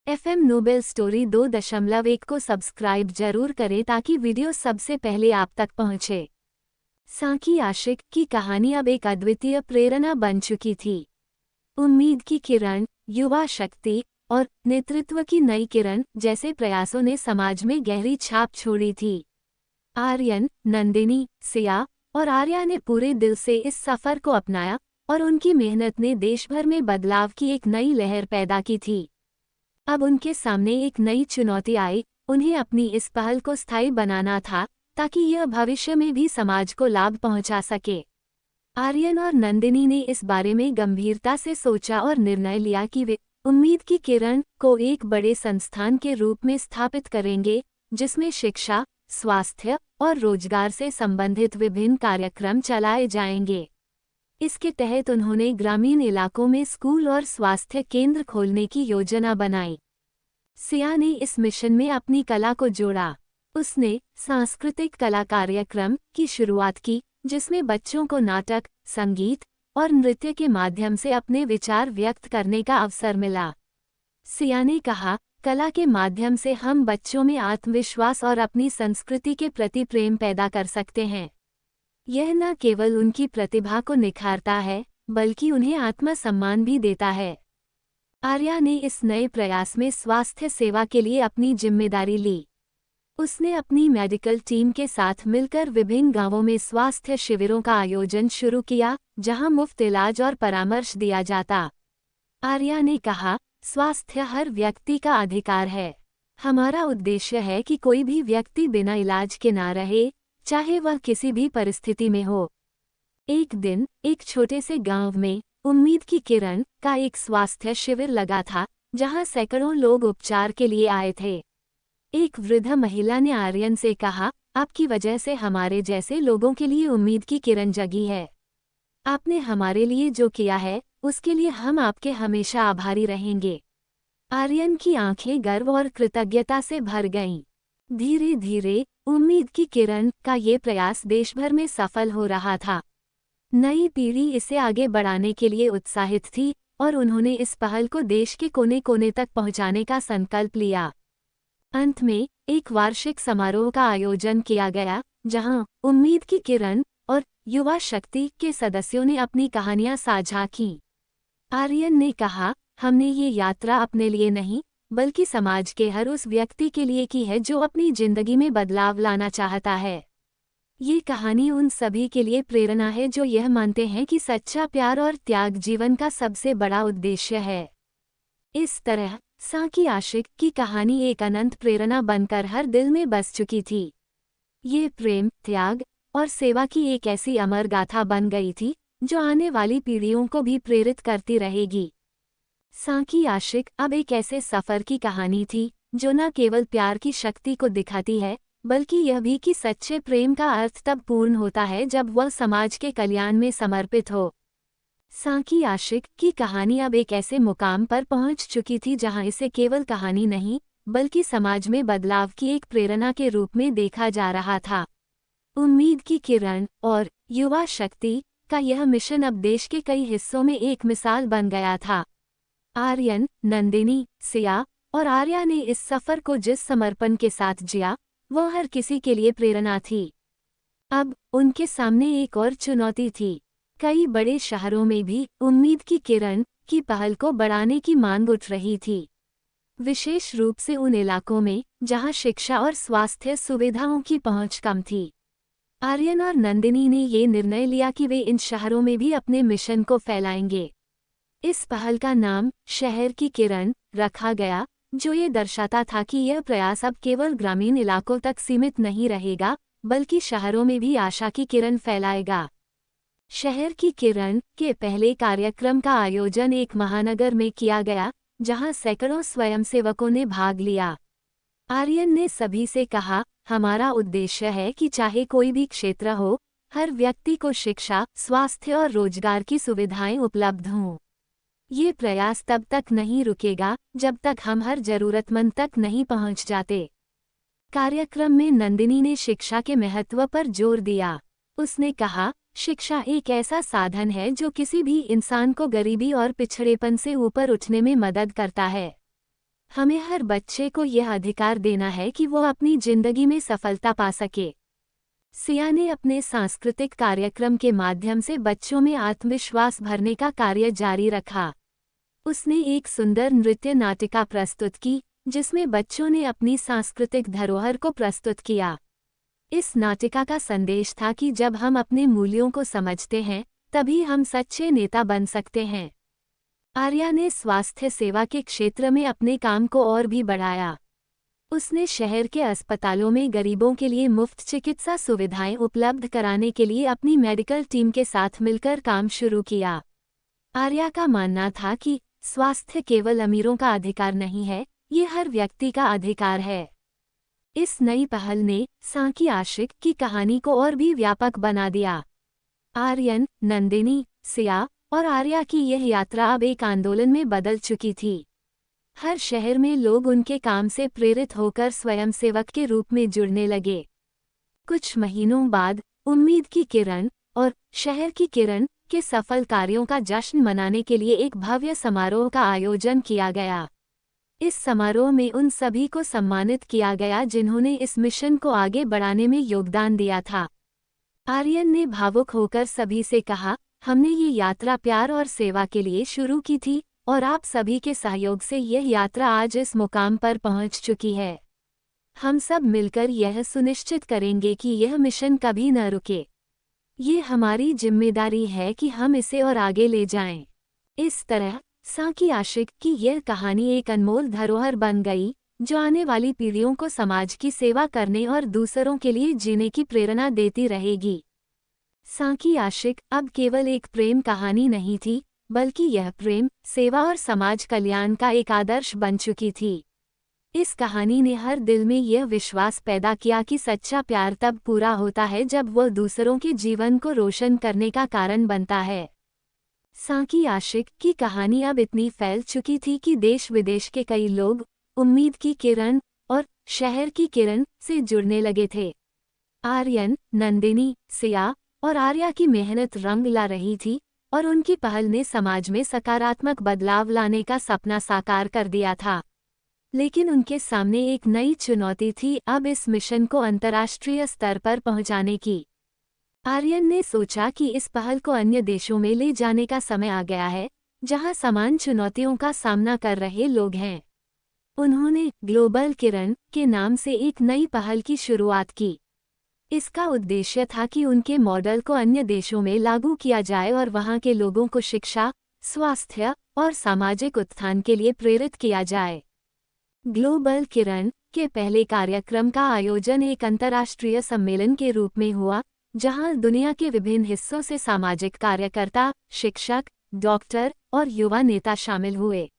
FM Nobel story 2.1 को subscribe जरूर करें ताकि वीडियो सबसे पहले आप तक पहुंचे। साकी आशिक की कहानी अब एक अद्वितीय प्रेरणा बन चुकी थी। उम्मीद की किरण, युवा शक्ति और नेतृत्व की नई किरण जैसे प्रयासों ने समाज में गहरी छाप छोड़ी थी। आर्यन, नंदिनी, सिया और आर्या ने पूरे दिल से इस सफर को अपनाया और उनकी मेहनत ने देश भर में बदलाव की एक नई लहर पैदा की थी। अब उनके सामने एक नई चुनौती आई, उन्हें अपनी इस पहल को स्थायी बनाना था ताकि यह भविष्य में भी समाज को लाभ पहुंचा सके। आर्यन और नंदिनी ने इस बारे में गंभीरता से सोचा और निर्णय लिया कि वे उम्मीद की किरण को एक बड़े संस्थान के रूप में स्थापित करेंगे, जिसमें शिक्षा, स्वास्थ्य और रोजगार से संबंधित विभिन्न कार्यक्रम चलाए जाएंगे। इसके तहत उन्होंने ग्रामीण इलाकों में स्कूल और स्वास्थ्य केंद्र खोलने की योजना बनाई। सिया ने इस मिशन में अपनी कला को जोड़ा। उसने सांस्कृतिक कला कार्यक्रम की शुरुआत की, जिसमें बच्चों को नाटक, संगीत और नृत्य के माध्यम से अपने विचार व्यक्त करने का अवसर मिला। सिया ने कहा, कला के माध्यम से हम बच्चों में आत्मविश्वास और अपनी संस्कृति के प्रति प्रेम पैदा कर सकते हैं। यह न केवल उनकी प्रतिभा को निखारता है, बल्कि उन्हें आत्मसम्मान भी देता है। आर्या ने इस नए प्रयास में स्वास्थ्य सेवा के लिए अपनी जिम्मेदारी ली। उसने अपनी मेडिकल टीम के साथ मिलकर विभिन्न गांवों में स्वास्थ्य शिविरों का आयोजन शुरू किया, जहां मुफ्त इलाज और परामर्श दिया जाता। आर्या ने कहा, स्वास्थ्य हर व्यक्ति का अधिकार है। हमारा उद्देश्य है कि कोई भी व्यक्ति बिना इलाज के ना रहे, चाहे वह किसी भी परिस्थिति में हो। एक दिन एक छोटे से गांव में उम्मीद की किरण का एक स्वास्थ्य शिविर लगा था, जहां सैकड़ों लोग उपचार के लिए आए थे। एक वृद्ध महिला ने आर्यन से कहा, आपकी वजह से हमारे जैसे लोगों के लिए उम्मीद की किरण जगी है। आपने हमारे लिए जो किया है, उसके लिए हम आपके हमेशा आभारी रहेंगे। आर्यन की आंखें गर्व और कृतज्ञता से भर गईं। धीरे धीरे उम्मीद की किरण का ये प्रयास देश भर में सफल हो रहा था। नई पीढ़ी इसे आगे बढ़ाने के लिए उत्साहित थी और उन्होंने इस पहल को देश के कोने कोने तक पहुंचाने का संकल्प लिया। अंत में एक वार्षिक समारोह का आयोजन किया गया, जहां उम्मीद की किरण और युवा शक्ति के सदस्यों ने अपनी कहानियां साझा कीं। आर्यन ने कहा, हमने ये यात्रा अपने लिए नहीं, बल्कि समाज के हर उस व्यक्ति के लिए की है जो अपनी जिंदगी में बदलाव लाना चाहता है। ये कहानी उन सभी के लिए प्रेरणा है जो यह मानते हैं कि सच्चा प्यार और त्याग जीवन का सबसे बड़ा उद्देश्य है। इस तरह साकी आशिक की कहानी एक अनंत प्रेरणा बनकर हर दिल में बस चुकी थी। ये प्रेम, त्याग और सेवा की एक ऐसी अमर गाथा बन गई थी जो आने वाली पीढ़ियों को भी प्रेरित करती रहेगी। साकी आशिक अब एक ऐसे सफर की कहानी थी जो न केवल प्यार की शक्ति को दिखाती है, बल्कि यह भी कि सच्चे प्रेम का अर्थ तब पूर्ण होता है जब वह समाज के कल्याण में समर्पित हो। साकी आशिक की कहानी अब एक ऐसे मुकाम पर पहुंच चुकी थी जहां इसे केवल कहानी नहीं, बल्कि समाज में बदलाव की एक प्रेरणा के रूप में देखा जा रहा था। उम्मीद की किरण और युवा शक्ति का यह मिशन अब देश के कई हिस्सों में एक मिसाल बन गया था। आर्यन, नंदिनी, सिया और आर्या ने इस सफर को जिस समर्पण के साथ जिया, वह हर किसी के लिए प्रेरणा थी। अब उनके सामने एक और चुनौती थी। कई बड़े शहरों में भी उम्मीद की किरण की पहल को बढ़ाने की मांग उठ रही थी, विशेष रूप से उन इलाकों में जहां शिक्षा और स्वास्थ्य सुविधाओं की पहुंच कम थी। आर्यन और नंदिनी ने ये निर्णय लिया कि वे इन शहरों में भी अपने मिशन को फैलाएंगे। इस पहल का नाम शहर की किरण रखा गया, जो ये दर्शाता था कि यह प्रयास अब केवल ग्रामीण इलाकों तक सीमित नहीं रहेगा, बल्कि शहरों में भी आशा की किरण फैलाएगा। शहर की किरण के पहले कार्यक्रम का आयोजन एक महानगर में किया गया, जहां सैकड़ों स्वयंसेवकों ने भाग लिया। आर्यन ने सभी से कहा, हमारा उद्देश्य है कि चाहे कोई भी क्षेत्र हो, हर व्यक्ति को शिक्षा, स्वास्थ्य और रोजगार की सुविधाएं उपलब्ध हों। ये प्रयास तब तक नहीं रुकेगा जब तक हम हर जरूरतमंद तक नहीं पहुंच जाते। कार्यक्रम में नंदिनी ने शिक्षा के महत्व पर जोर दिया। उसने कहा, शिक्षा एक ऐसा साधन है जो किसी भी इंसान को गरीबी और पिछड़ेपन से ऊपर उठने में मदद करता है। हमें हर बच्चे को यह अधिकार देना है कि वो अपनी जिंदगी में सफलता पा सके। सिया ने अपने सांस्कृतिक कार्यक्रम के माध्यम से बच्चों में आत्मविश्वास भरने का कार्य जारी रखा। उसने एक सुंदर नृत्य नाटिका प्रस्तुत की, जिसमें बच्चों ने अपनी सांस्कृतिक धरोहर को प्रस्तुत किया। इस नाटिका का संदेश था कि जब हम अपने मूल्यों को समझते हैं, तभी हम सच्चे नेता बन सकते हैं। आर्या ने स्वास्थ्य सेवा के क्षेत्र में अपने काम को और भी बढ़ाया। उसने शहर के अस्पतालों में गरीबों के लिए मुफ्त चिकित्सा सुविधाएं उपलब्ध कराने के लिए अपनी मेडिकल टीम के साथ मिलकर काम शुरू किया। आर्या का मानना था कि स्वास्थ्य केवल अमीरों का अधिकार नहीं है, ये हर व्यक्ति का अधिकार है। इस नई पहल ने सांकी आशिक की कहानी को और भी व्यापक बना दिया। आर्यन, नंदिनी, सिया और आर्या की यह यात्रा अब एक आंदोलन में बदल चुकी थी। हर शहर में लोग उनके काम से प्रेरित होकर स्वयंसेवक के रूप में जुड़ने लगे। कुछ महीनों बाद उम्मीद की किरण और शहर की किरण के सफल कार्यों का जश्न मनाने के लिए एक भव्य समारोह का आयोजन किया गया। इस समारोह में उन सभी को सम्मानित किया गया जिन्होंने इस मिशन को आगे बढ़ाने में योगदान दिया था। आर्यन ने भावुक होकर सभी से कहा, हमने ये यात्रा प्यार और सेवा के लिए शुरू की थी और आप सभी के सहयोग से यह यात्रा आज इस मुकाम पर पहुंच चुकी है। हम सब मिलकर यह सुनिश्चित करेंगे कि यह मिशन कभी न रुके। ये हमारी जिम्मेदारी है कि हम इसे और आगे ले जाएं। इस तरह सांकी आशिक की यह कहानी एक अनमोल धरोहर बन गई, जो आने वाली पीढ़ियों को समाज की सेवा करने और दूसरों के लिए जीने की प्रेरणा देती रहेगी। सांकी आशिक अब केवल एक प्रेम कहानी नहीं थी, बल्कि यह प्रेम, सेवा और समाज कल्याण का एक आदर्श बन चुकी थी। इस कहानी ने हर दिल में यह विश्वास पैदा किया कि सच्चा प्यार तब पूरा होता है जब वह दूसरों के जीवन को रोशन करने का कारण बनता है। सांकी आशिक की कहानी अब इतनी फैल चुकी थी कि देश विदेश के कई लोग उम्मीद की किरण और शहर की किरण से जुड़ने लगे थे। आर्यन, नंदिनी, सिया और आर्या की मेहनत रंग ला रही थी और उनकी पहल ने समाज में सकारात्मक बदलाव लाने का सपना साकार कर दिया था। लेकिन उनके सामने एक नई चुनौती थी, अब इस मिशन को अंतर्राष्ट्रीय स्तर पर पहुंचाने की। आर्यन ने सोचा कि इस पहल को अन्य देशों में ले जाने का समय आ गया है, जहां समान चुनौतियों का सामना कर रहे लोग हैं। उन्होंने ग्लोबल किरण के नाम से एक नई पहल की शुरुआत की। इसका उद्देश्य था कि उनके मॉडल को अन्य देशों में लागू किया जाए और वहां के लोगों को शिक्षा, स्वास्थ्य और सामाजिक उत्थान के लिए प्रेरित किया जाए। ग्लोबल किरण के पहले कार्यक्रम का आयोजन एक अंतर्राष्ट्रीय सम्मेलन के रूप में हुआ, जहां दुनिया के विभिन्न हिस्सों से सामाजिक कार्यकर्ता, शिक्षक, डॉक्टर और युवा नेता शामिल हुए।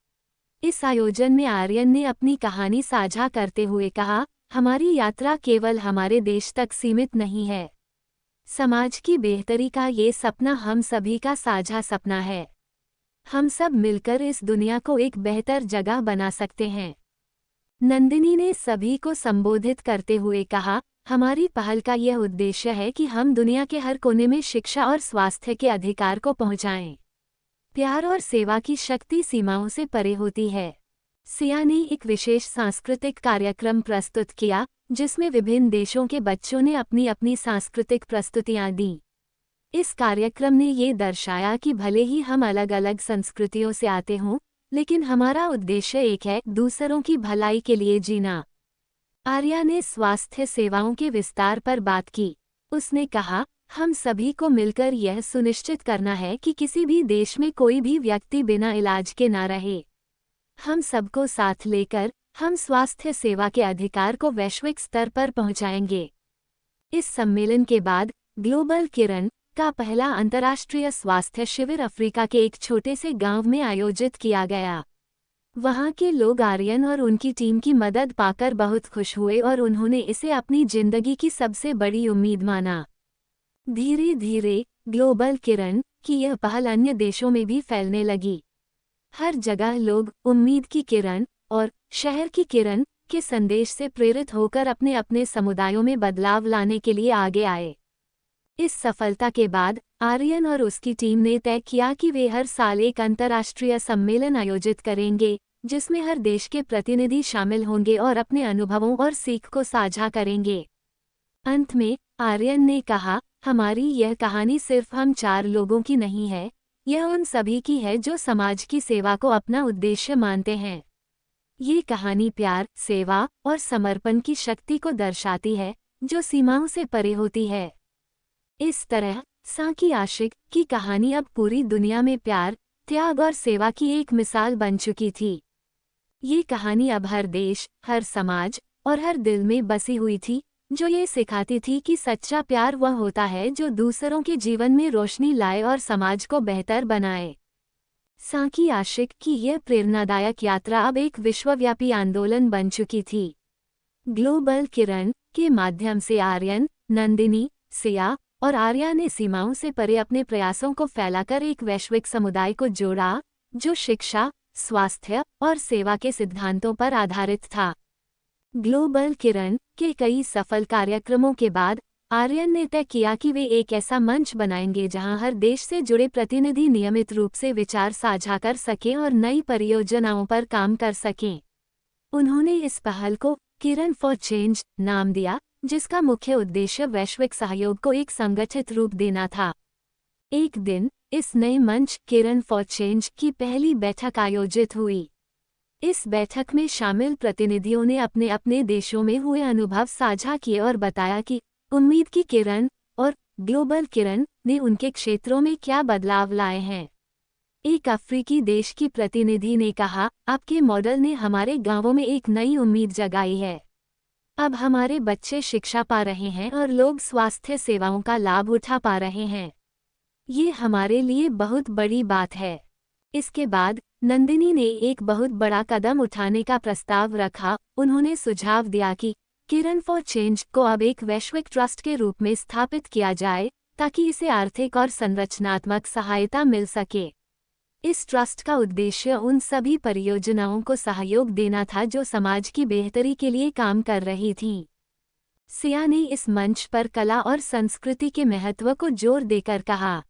इस आयोजन में आर्यन ने अपनी कहानी साझा करते हुए कहा, हमारी यात्रा केवल हमारे देश तक सीमित नहीं है। समाज की बेहतरी का ये सपना हम सभी का साझा सपना है। हम सब मिलकर इस दुनिया को एक बेहतर जगह बना सकते हैं। नंदिनी ने सभी को संबोधित करते हुए कहा, हमारी पहल का यह उद्देश्य है कि हम दुनिया के हर कोने में शिक्षा और स्वास्थ्य के अधिकार को पहुंचाएं। प्यार और सेवा की शक्ति सीमाओं से परे होती है। सिया ने एक विशेष सांस्कृतिक कार्यक्रम प्रस्तुत किया, जिसमें विभिन्न देशों के बच्चों ने अपनी अपनी सांस्कृतिक प्रस्तुतियां दी। इस कार्यक्रम ने ये दर्शाया कि भले ही हम अलग अलग संस्कृतियों से आते हों, लेकिन हमारा उद्देश्य एक है, दूसरों की भलाई के लिए जीना। आर्या ने स्वास्थ्य सेवाओं के विस्तार पर बात की। उसने कहा, हम सभी को मिलकर यह सुनिश्चित करना है कि किसी भी देश में कोई भी व्यक्ति बिना इलाज के ना रहे। हम सबको साथ लेकर हम स्वास्थ्य सेवा के अधिकार को वैश्विक स्तर पर पहुंचाएंगे। इस सम्मेलन के बाद ग्लोबल किरण का पहला अंतर्राष्ट्रीय स्वास्थ्य शिविर अफ्रीका के एक छोटे से गांव में आयोजित किया गया। वहां के लोग आर्यन और उनकी टीम की मदद पाकर बहुत खुश हुए और उन्होंने इसे अपनी जिंदगी की सबसे बड़ी उम्मीद माना। धीरे धीरे ग्लोबल किरण की यह पहल अन्य देशों में भी फैलने लगी। हर जगह लोग उम्मीद की किरण और शहर की किरण के संदेश से प्रेरित होकर अपने अपने समुदायों में बदलाव लाने के लिए आगे आए। इस सफलता के बाद आर्यन और उसकी टीम ने तय किया कि वे हर साल एक अंतर्राष्ट्रीय सम्मेलन आयोजित करेंगे, जिसमें हर देश के प्रतिनिधि शामिल होंगे और अपने अनुभवों और सीख को साझा करेंगे। अंत में आर्यन ने कहा, हमारी यह कहानी सिर्फ हम 4 लोगों की नहीं है, यह उन सभी की है जो समाज की सेवा को अपना उद्देश्य मानते हैं। ये कहानी प्यार, सेवा और समर्पण की शक्ति को दर्शाती है, जो सीमाओं से परे होती है। इस तरह साकी आशिक की कहानी अब पूरी दुनिया में प्यार, त्याग और सेवा की एक मिसाल बन चुकी थी। ये कहानी अब हर देश, हर समाज और हर दिल में बसी हुई थी, जो ये सिखाती थी कि सच्चा प्यार वह होता है जो दूसरों के जीवन में रोशनी लाए और समाज को बेहतर बनाए। साकी आशिक की यह प्रेरणादायक यात्रा अब एक विश्वव्यापी आंदोलन बन चुकी थी। ग्लोबल किरण के माध्यम से आर्यन, नंदिनी, सिया और आर्या ने सीमाओं से परे अपने प्रयासों को फैलाकर एक वैश्विक समुदाय को जोड़ा, जो शिक्षा, स्वास्थ्य और सेवा के सिद्धांतों पर आधारित था। ग्लोबल किरण के कई सफल कार्यक्रमों के बाद आर्यन ने तय किया कि वे एक ऐसा मंच बनाएंगे जहां हर देश से जुड़े प्रतिनिधि नियमित रूप से विचार साझा कर सकें और नई परियोजनाओं पर काम कर सकें। उन्होंने इस पहल को किरण फॉर चेंज नाम दिया, जिसका मुख्य उद्देश्य वैश्विक सहयोग को एक संगठित रूप देना था। एक दिन इस नए मंच किरण फॉर चेंज की पहली बैठक आयोजित हुई। इस बैठक में शामिल प्रतिनिधियों ने अपने अपने देशों में हुए अनुभव साझा किए और बताया कि उम्मीद की किरण और ग्लोबल किरण ने उनके क्षेत्रों में क्या बदलाव लाए हैं। एक अफ्रीकी देश की प्रतिनिधि ने कहा, आपके मॉडल ने हमारे गांवों में एक नई उम्मीद जगाई है। अब हमारे बच्चे शिक्षा पा रहे हैं और लोग स्वास्थ्य सेवाओं का लाभ उठा पा रहे हैं। ये हमारे लिए बहुत बड़ी बात है। इसके बाद नंदिनी ने एक बहुत बड़ा कदम उठाने का प्रस्ताव रखा। उन्होंने सुझाव दिया कि किरण फॉर चेंज को अब एक वैश्विक ट्रस्ट के रूप में स्थापित किया जाए, ताकि इसे आर्थिक और संरचनात्मक सहायता मिल सके। इस ट्रस्ट का उद्देश्य उन सभी परियोजनाओं को सहयोग देना था जो समाज की बेहतरी के लिए काम कर रही थीं। सिया ने इस मंच पर कला और संस्कृति के महत्व को जोर देकर कहा।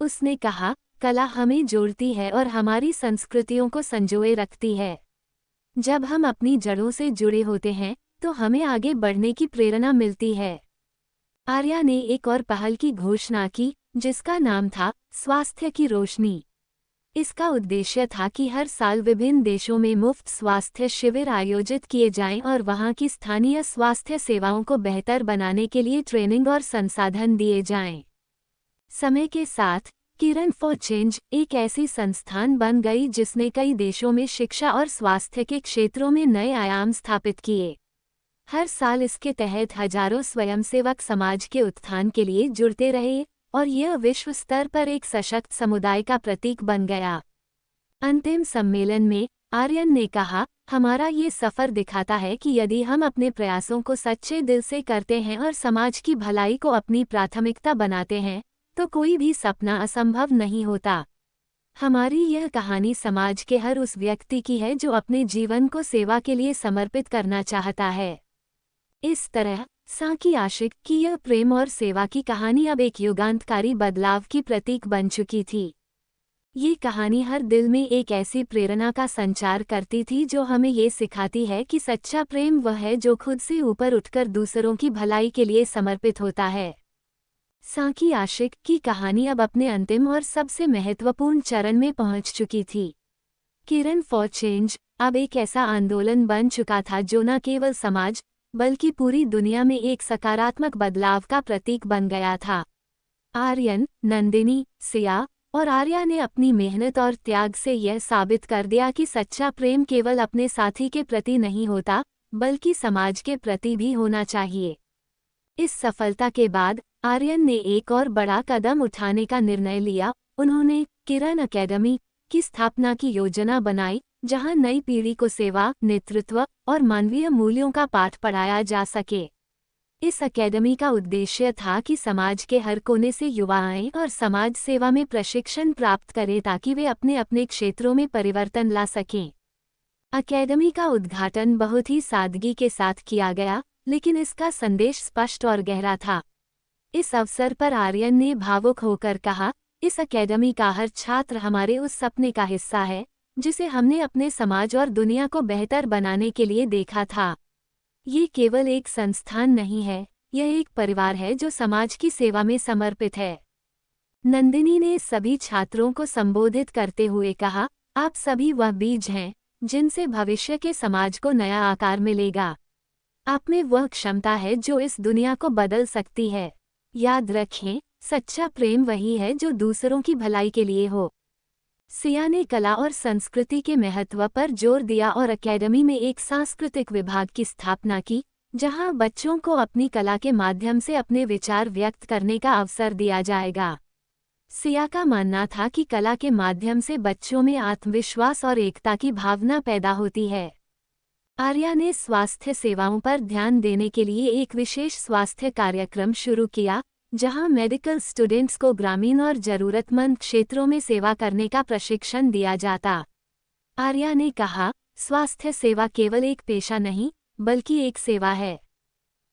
उसने कहा, कला हमें जोड़ती है और हमारी संस्कृतियों को संजोए रखती है। जब हम अपनी जड़ों से जुड़े होते हैं तो हमें आगे बढ़ने की प्रेरणा मिलती है। आर्या ने एक और पहल की घोषणा की, जिसका नाम था स्वास्थ्य की रोशनी। इसका उद्देश्य था कि हर साल विभिन्न देशों में मुफ्त स्वास्थ्य शिविर आयोजित किए जाएं और वहां की स्थानीय स्वास्थ्य सेवाओं को बेहतर बनाने के लिए ट्रेनिंग और संसाधन दिए जाएं। समय के साथ किरण फॉर चेंज एक ऐसी संस्थान बन गई जिसने कई देशों में शिक्षा और स्वास्थ्य के क्षेत्रों में नए आयाम स्थापित किए। हर साल इसके तहत हजारों स्वयंसेवक समाज के उत्थान के लिए जुड़ते रहे और यह विश्व स्तर पर एक सशक्त समुदाय का प्रतीक बन गया। अंतिम सम्मेलन में आर्यन ने कहा, हमारा ये सफर दिखाता है कि यदि हम अपने प्रयासों को सच्चे दिल से करते हैं और समाज की भलाई को अपनी प्राथमिकता बनाते हैं, तो कोई भी सपना असंभव नहीं होता। हमारी यह कहानी समाज के हर उस व्यक्ति की है जो अपने जीवन को सेवा के लिए समर्पित करना चाहता है। इस तरह साकी आशिक की यह प्रेम और सेवा की कहानी अब एक युगांतकारी बदलाव की प्रतीक बन चुकी थी। ये कहानी हर दिल में एक ऐसी प्रेरणा का संचार करती थी जो हमें ये सिखाती है कि सच्चा प्रेम वह है जो खुद से ऊपर उठकर दूसरों की भलाई के लिए समर्पित होता है। साकी आशिक की कहानी अब अपने अंतिम और सबसे महत्वपूर्ण चरण में पहुंच चुकी थी। किरण फॉर चेंज अब एक ऐसा आंदोलन बन चुका था जो न केवल समाज बल्कि पूरी दुनिया में एक सकारात्मक बदलाव का प्रतीक बन गया था। आर्यन, नंदिनी, सिया और आर्या ने अपनी मेहनत और त्याग से यह साबित कर दिया कि सच्चा प्रेम केवल अपने साथी के प्रति नहीं होता, बल्कि समाज के प्रति भी होना चाहिए। इस सफलता के बाद आर्यन ने एक और बड़ा कदम उठाने का निर्णय लिया। उन्होंने किरण अकेडमी की स्थापना की योजना बनाई, जहां नई पीढ़ी को सेवा, नेतृत्व और मानवीय मूल्यों का पाठ पढ़ाया जा सके। इस अकेडमी का उद्देश्य था कि समाज के हर कोने से युवा आएं और समाज सेवा में प्रशिक्षण प्राप्त करें ताकि वे अपने अपने क्षेत्रों में परिवर्तन ला सकें। अकेडमी का उद्घाटन बहुत ही सादगी के साथ किया गया, लेकिन इसका संदेश स्पष्ट और गहरा था। इस अवसर पर आर्यन ने भावुक होकर कहा, इस अकेडमी का हर छात्र हमारे उस सपने का हिस्सा है जिसे हमने अपने समाज और दुनिया को बेहतर बनाने के लिए देखा था। ये केवल एक संस्थान नहीं है, यह एक परिवार है जो समाज की सेवा में समर्पित है। नंदिनी ने सभी छात्रों को संबोधित करते हुए कहा, आप सभी वह बीज हैं जिनसे भविष्य के समाज को नया आकार मिलेगा। आप में वह क्षमता है जो इस दुनिया को बदल सकती है। याद रखें, सच्चा प्रेम वही है जो दूसरों की भलाई के लिए हो। सिया ने कला और संस्कृति के महत्व पर जोर दिया और अकेडमी में एक सांस्कृतिक विभाग की स्थापना की, जहां बच्चों को अपनी कला के माध्यम से अपने विचार व्यक्त करने का अवसर दिया जाएगा। सिया का मानना था कि कला के माध्यम से बच्चों में आत्मविश्वास और एकता की भावना पैदा होती है। आर्या ने स्वास्थ्य सेवाओं पर ध्यान देने के लिए एक विशेष स्वास्थ्य कार्यक्रम शुरू किया, जहां मेडिकल स्टूडेंट्स को ग्रामीण और जरूरतमंद क्षेत्रों में सेवा करने का प्रशिक्षण दिया जाता। आर्या ने कहा, स्वास्थ्य सेवा केवल एक पेशा नहीं, बल्कि एक सेवा है।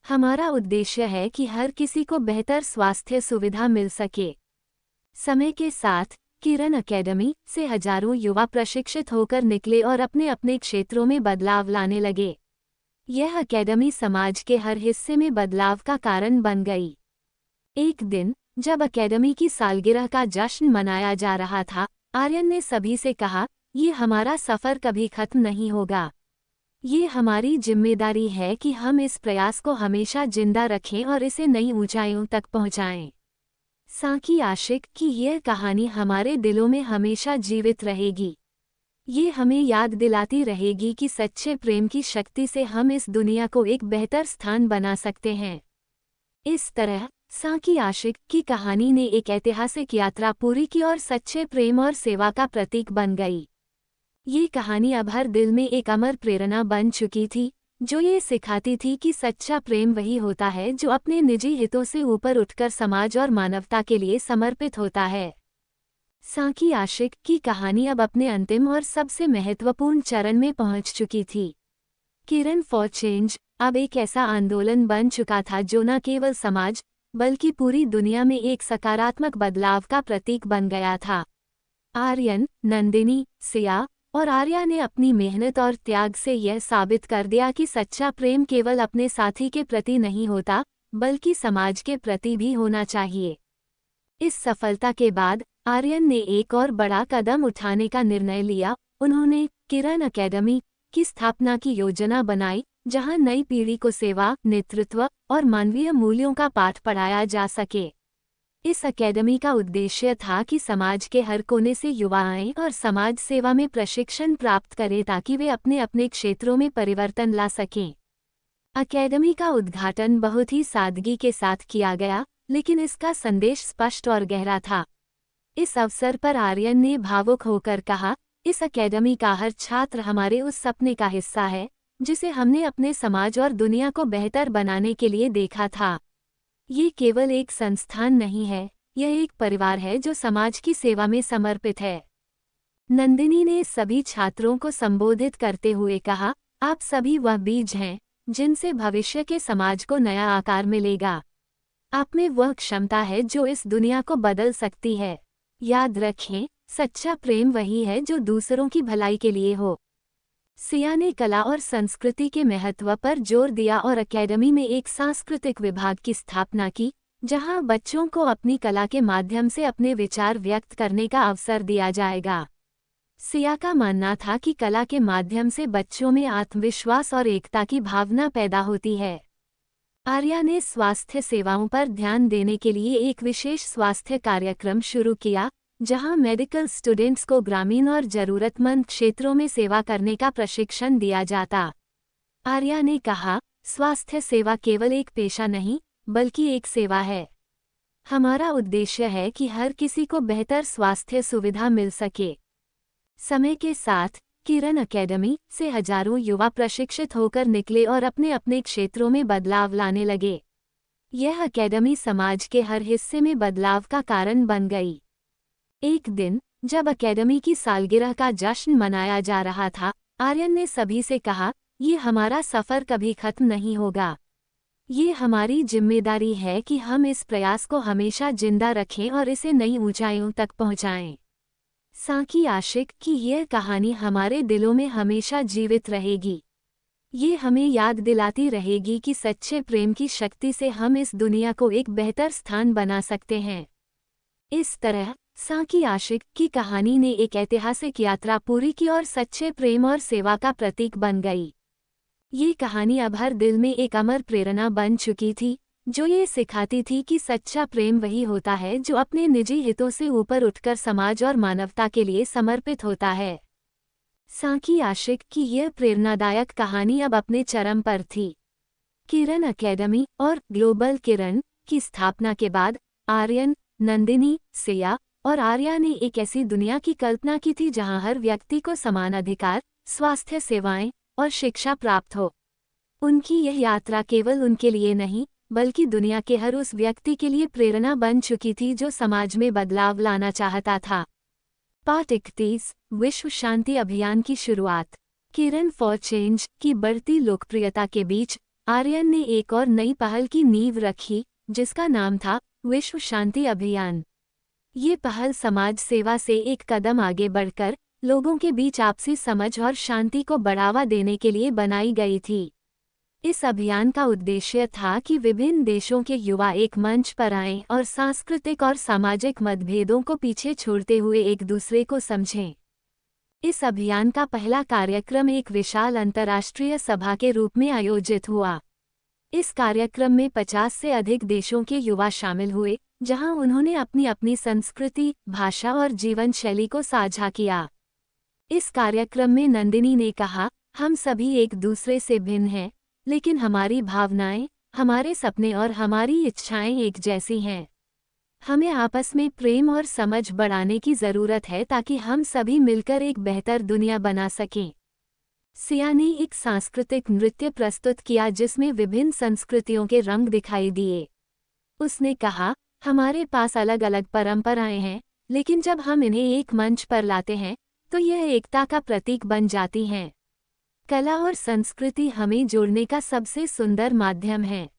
हमारा उद्देश्य है कि हर किसी को बेहतर स्वास्थ्य सुविधा मिल सके। समय के साथ किरण अकेडमी से हजारों युवा प्रशिक्षित होकर निकले और अपने अपने क्षेत्रों में बदलाव लाने लगे। यह अकेडमी समाज के हर हिस्से में बदलाव का कारण बन गई। एक दिन, जब अकेडमी की सालगिरह का जश्न मनाया जा रहा था, आर्यन ने सभी से कहा, ये हमारा सफ़र कभी खत्म नहीं होगा। ये हमारी जिम्मेदारी है कि हम इस प्रयास को हमेशा जिंदा रखें और इसे नई ऊंचाइयों तक पहुंचाएं। साकी आशिक की यह कहानी हमारे दिलों में हमेशा जीवित रहेगी। ये हमें याद दिलाती रहेगी कि सच्चे प्रेम की शक्ति से हम इस दुनिया को एक बेहतर स्थान बना सकते हैं। इस तरह साकी आशिक की कहानी ने एक ऐतिहासिक यात्रा पूरी की और सच्चे प्रेम और सेवा का प्रतीक बन गई। ये कहानी अब हर दिल में एक अमर प्रेरणा बन चुकी थी, जो ये सिखाती थी कि सच्चा प्रेम वही होता है जो अपने निजी हितों से ऊपर उठकर समाज और मानवता के लिए समर्पित होता है। साकी आशिक की कहानी अब अपने अंतिम और सबसे महत्वपूर्ण चरण में पहुंच चुकी थी। किरण फॉर चेंज अब एक ऐसा आंदोलन बन चुका था जो न केवल समाज, बल्कि पूरी दुनिया में एक सकारात्मक बदलाव का प्रतीक बन गया था। आर्यन, नंदिनी, सिया और आर्या ने अपनी मेहनत और त्याग से यह साबित कर दिया कि सच्चा प्रेम केवल अपने साथी के प्रति नहीं होता, बल्कि समाज के प्रति भी होना चाहिए। इस सफलता के बाद आर्यन ने एक और बड़ा कदम उठाने का निर्णय लिया। उन्होंने किरण अकेडमी की स्थापना की योजना बनाई, जहां नई पीढ़ी को सेवा, नेतृत्व और मानवीय मूल्यों का पाठ पढ़ाया जा सके। इस अकेडमी का उद्देश्य था कि समाज के हर कोने से युवा आएं और समाज सेवा में प्रशिक्षण प्राप्त करें ताकि वे अपने अपने क्षेत्रों में परिवर्तन ला सकें। अकेडमी का उद्घाटन बहुत ही सादगी के साथ किया गया, लेकिन इसका संदेश स्पष्ट और गहरा था। इस अवसर पर आर्यन ने भावुक होकर कहा, इस अकेडमी का हर छात्र हमारे उस सपने का हिस्सा है जिसे हमने अपने समाज और दुनिया को बेहतर बनाने के लिए देखा था। ये केवल एक संस्थान नहीं है, यह एक परिवार है जो समाज की सेवा में समर्पित है। नंदिनी ने सभी छात्रों को संबोधित करते हुए कहा, आप सभी वह बीज हैं जिनसे भविष्य के समाज को नया आकार मिलेगा। आप में वह क्षमता है जो इस दुनिया को बदल सकती है। याद रखें, सच्चा प्रेम वही है जो दूसरों की भलाई के लिए हो। सिया ने कला और संस्कृति के महत्व पर जोर दिया और अकेडमी में एक सांस्कृतिक विभाग की स्थापना की, जहां बच्चों को अपनी कला के माध्यम से अपने विचार व्यक्त करने का अवसर दिया जाएगा। सिया का मानना था कि कला के माध्यम से बच्चों में आत्मविश्वास और एकता की भावना पैदा होती है। आर्या ने स्वास्थ्य सेवाओं पर ध्यान देने के लिए एक विशेष स्वास्थ्य कार्यक्रम शुरू किया, जहां मेडिकल स्टूडेंट्स को ग्रामीण और जरूरतमंद क्षेत्रों में सेवा करने का प्रशिक्षण दिया जाता। आर्या ने कहा, स्वास्थ्य सेवा केवल एक पेशा नहीं, बल्कि एक सेवा है। हमारा उद्देश्य है कि हर किसी को बेहतर स्वास्थ्य सुविधा मिल सके। समय के साथ किरण अकेडमी से हजारों युवा प्रशिक्षित होकर निकले और अपने अपने क्षेत्रों में बदलाव लाने लगे। यह अकेडमी समाज के हर हिस्से में बदलाव का कारण बन गई। एक दिन, जब अकेडमी की सालगिरह का जश्न मनाया जा रहा था, आर्यन ने सभी से कहा, ये हमारा सफ़र कभी खत्म नहीं होगा। ये हमारी जिम्मेदारी है कि हम इस प्रयास को हमेशा जिंदा रखें और इसे नई ऊंचाइयों तक पहुंचाएं। साकी आशिक की यह कहानी हमारे दिलों में हमेशा जीवित रहेगी। ये हमें याद दिलाती रहेगी कि सच्चे प्रेम की शक्ति से हम इस दुनिया को एक बेहतर स्थान बना सकते हैं। इस तरह साकी आशिक की कहानी ने एक ऐतिहासिक यात्रा पूरी की और सच्चे प्रेम और सेवा का प्रतीक बन गई। ये कहानी अब हर दिल में एक अमर प्रेरणा बन चुकी थी, जो ये सिखाती थी कि सच्चा प्रेम वही होता है जो अपने निजी हितों से ऊपर उठकर समाज और मानवता के लिए समर्पित होता है। साकी आशिक की यह प्रेरणादायक कहानी अब अपने चरम पर थी। किरण अकेडमी और ग्लोबल किरण की स्थापना के बाद आर्यन, नंदिनी, सिया और आर्या ने एक ऐसी दुनिया की कल्पना की थी जहां हर व्यक्ति को समान अधिकार, स्वास्थ्य सेवाएं और शिक्षा प्राप्त हो। उनकी यह यात्रा केवल उनके लिए नहीं, बल्कि दुनिया के हर उस व्यक्ति के लिए प्रेरणा बन चुकी थी जो समाज में बदलाव लाना चाहता था। पार्ट 31 विश्व शांति अभियान की शुरुआत। किरण फॉर चेंज की बढ़ती लोकप्रियता के बीच आर्यन ने एक और नई पहल की नींव रखी, जिसका नाम था विश्व शांति अभियान। ये पहल समाज सेवा से एक कदम आगे बढ़कर लोगों के बीच आपसी समझ और शांति को बढ़ावा देने के लिए बनाई गई थी। इस अभियान का उद्देश्य था कि विभिन्न देशों के युवा एक मंच पर आएं और सांस्कृतिक और सामाजिक मतभेदों को पीछे छोड़ते हुए एक दूसरे को समझें। इस अभियान का पहला कार्यक्रम एक विशाल अंतर्राष्ट्रीय सभा के रूप में आयोजित हुआ। इस कार्यक्रम में 50 से अधिक देशों के युवा शामिल हुए, जहां उन्होंने अपनी अपनी संस्कृति, भाषा और जीवन शैली को साझा किया। इस कार्यक्रम में नंदिनी ने कहा, हम सभी एक दूसरे से भिन्न हैं, लेकिन हमारी भावनाएं, हमारे सपने और हमारी इच्छाएं एक जैसी हैं। हमें आपस में प्रेम और समझ बढ़ाने की ज़रूरत है ताकि हम सभी मिलकर एक बेहतर दुनिया बना सकें। सिया ने एक सांस्कृतिक नृत्य प्रस्तुत किया जिसमें विभिन्न संस्कृतियों के रंग दिखाई दिए। उसने कहा, हमारे पास अलग अलग परंपराएं हैं, लेकिन जब हम इन्हें एक मंच पर लाते हैं तो यह एकता का प्रतीक बन जाती हैं। कला और संस्कृति हमें जोड़ने का सबसे सुंदर माध्यम है।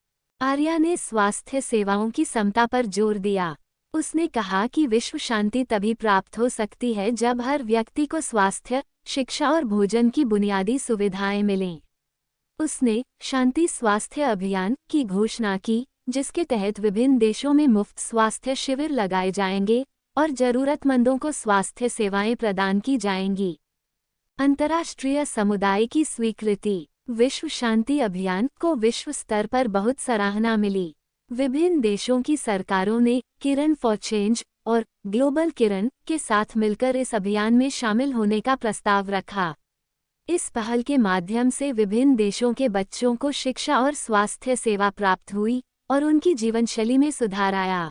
आर्या ने स्वास्थ्य सेवाओं की समता पर जोर दिया। उसने कहा कि विश्व शांति तभी प्राप्त हो सकती है जब हर व्यक्ति को स्वास्थ्य, शिक्षा और भोजन की बुनियादी सुविधाएं मिलें। उसने शांति स्वास्थ्य अभियान की घोषणा की, जिसके तहत विभिन्न देशों में मुफ्त स्वास्थ्य शिविर लगाए जाएंगे और जरूरतमंदों को स्वास्थ्य सेवाएं प्रदान की जाएंगी। अंतर्राष्ट्रीय समुदाय की स्वीकृति। विश्व शांति अभियान को विश्व स्तर पर बहुत सराहना मिली। विभिन्न देशों की सरकारों ने किरण फॉर चेंज और ग्लोबल किरण के साथ मिलकर इस अभियान में शामिल होने का प्रस्ताव रखा। इस पहल के माध्यम से विभिन्न देशों के बच्चों को शिक्षा और स्वास्थ्य सेवा प्राप्त हुई और उनकी जीवनशैली में सुधार आया।